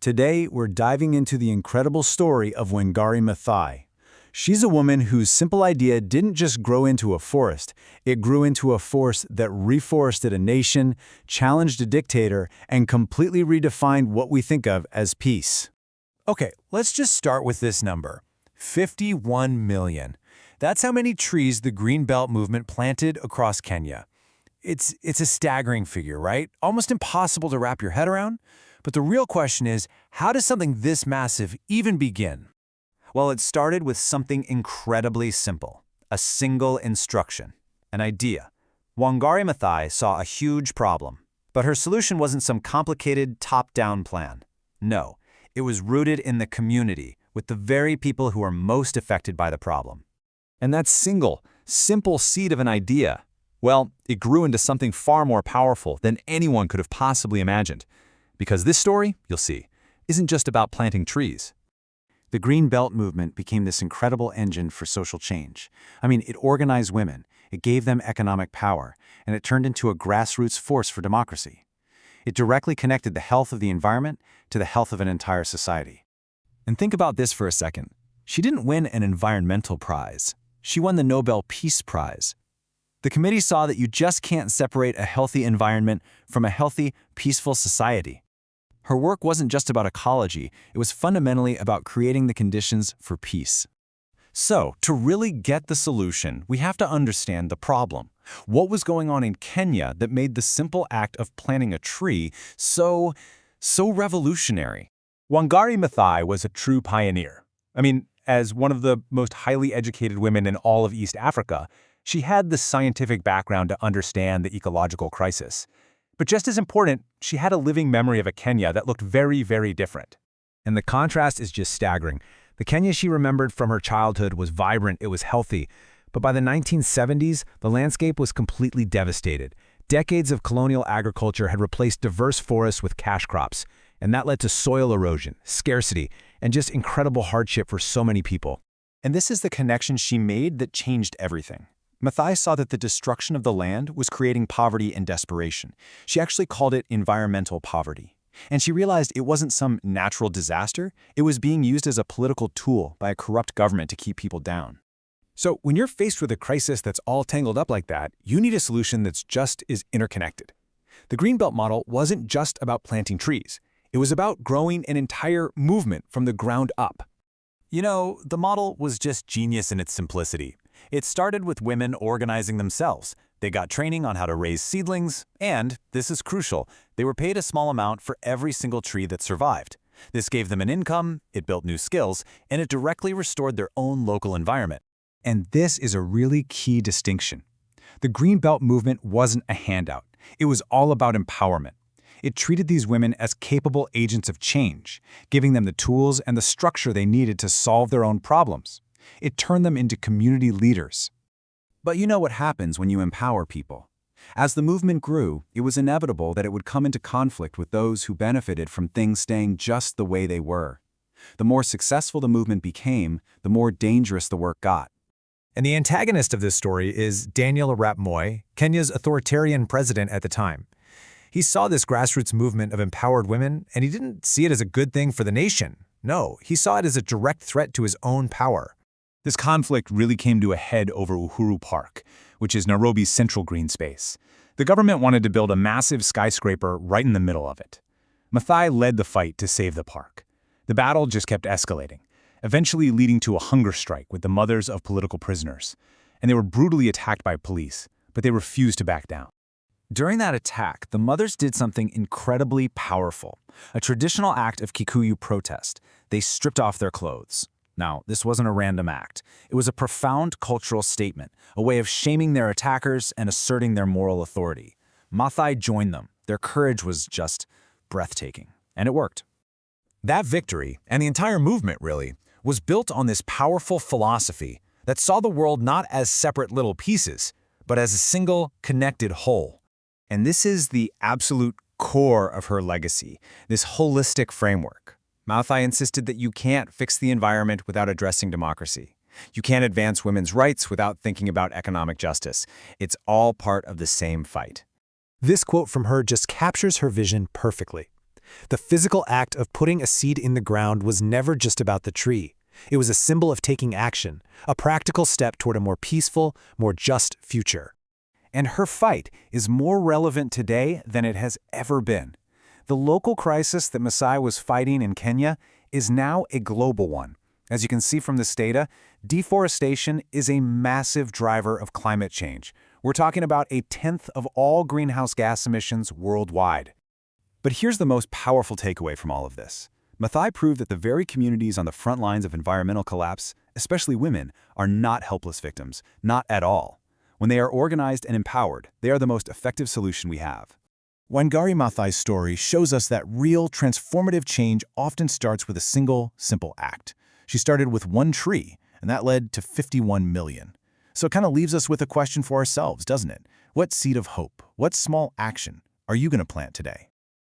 Today, we're diving into the incredible story of Wangari Maathai. She's a woman whose simple idea didn't just grow into a forest, it grew into a force that reforested a nation, challenged a dictator, and completely redefined what we think of as peace. Okay, let's just start with this number. 51 million. That's how many trees the Green Belt movement planted across Kenya. It's a staggering figure, right? Almost impossible to wrap your head around. But the real question is, how does something this massive even begin? Well, it started with something incredibly simple, a single instruction, an idea. Wangari Maathai saw a huge problem, but her solution wasn't some complicated top-down plan. No, it was rooted in the community, with the very people who are most affected by the problem. And that single, simple seed of an idea, well, it grew into something far more powerful than anyone could have possibly imagined. Because this story, you'll see, isn't just about planting trees. The Green Belt movement became this incredible engine for social change. It organized women, it gave them economic power, and it turned into a grassroots force for democracy. It directly connected the health of the environment to the health of an entire society. And think about this for a second. She didn't win an environmental prize. She won the Nobel Peace Prize. The committee saw that you just can't separate a healthy environment from a healthy, peaceful society. Her work wasn't just about ecology, it was fundamentally about creating the conditions for peace. So, to really get the solution, we have to understand the problem. What was going on in Kenya that made the simple act of planting a tree so revolutionary? Wangari Maathai was a true pioneer. As one of the most highly educated women in all of East Africa, she had the scientific background to understand the ecological crisis. But just as important, she had a living memory of a Kenya that looked very, very different. And the contrast is just staggering. The Kenya she remembered from her childhood was vibrant, it was healthy. But by the 1970s, the landscape was completely devastated. Decades of colonial agriculture had replaced diverse forests with cash crops, and that led to soil erosion, scarcity, and just incredible hardship for so many people. And this is the connection she made that changed everything. Maathai saw that the destruction of the land was creating poverty and desperation. She actually called it environmental poverty. And she realized it wasn't some natural disaster, it was being used as a political tool by a corrupt government to keep people down. So when you're faced with a crisis that's all tangled up like that, you need a solution that's just as interconnected. The Greenbelt model wasn't just about planting trees. It was about growing an entire movement from the ground up. The model was just genius in its simplicity. It started with women organizing themselves. They got training on how to raise seedlings, and, this is crucial, they were paid a small amount for every single tree that survived. This gave them an income, it built new skills, and it directly restored their own local environment. And this is a really key distinction. The Green Belt movement wasn't a handout. It was all about empowerment. It treated these women as capable agents of change, giving them the tools and the structure they needed to solve their own problems. It turned them into community leaders. But you know what happens when you empower people. As the movement grew, it was inevitable that it would come into conflict with those who benefited from things staying just the way they were. The more successful the movement became, the more dangerous the work got. And the antagonist of this story is Daniel Arap Moi, Kenya's authoritarian president at the time. He saw this grassroots movement of empowered women, and he didn't see it as a good thing for the nation. No, he saw it as a direct threat to his own power. This conflict really came to a head over Uhuru Park, which is Nairobi's central green space. The government wanted to build a massive skyscraper right in the middle of it. Maathai led the fight to save the park. The battle just kept escalating, eventually leading to a hunger strike with the mothers of political prisoners. And they were brutally attacked by police, but they refused to back down. During that attack, the mothers did something incredibly powerful, a traditional act of Kikuyu protest. They stripped off their clothes. Now, this wasn't a random act. It was a profound cultural statement, a way of shaming their attackers and asserting their moral authority. Maathai joined them. Their courage was just breathtaking. And it worked. That victory, and the entire movement really, was built on this powerful philosophy that saw the world not as separate little pieces, but as a single, connected whole. And this is the absolute core of her legacy, this holistic framework. Maathai insisted that you can't fix the environment without addressing democracy. You can't advance women's rights without thinking about economic justice. It's all part of the same fight. This quote from her just captures her vision perfectly. The physical act of putting a seed in the ground was never just about the tree. It was a symbol of taking action, a practical step toward a more peaceful, more just future. And her fight is more relevant today than it has ever been. The local crisis that Masai was fighting in Kenya is now a global one. As you can see from this data, deforestation is a massive driver of climate change. We're talking about 1/10 of all greenhouse gas emissions worldwide. But here's the most powerful takeaway from all of this. Mathai proved that the very communities on the front lines of environmental collapse, especially women, are not helpless victims, not at all. When they are organized and empowered, they are the most effective solution we have. Wangari Maathai's story shows us that real, transformative change often starts with a single, simple act. She started with one tree, and that led to 51 million. So it kind of leaves us with a question for ourselves, doesn't it? What seed of hope, what small action are you going to plant today?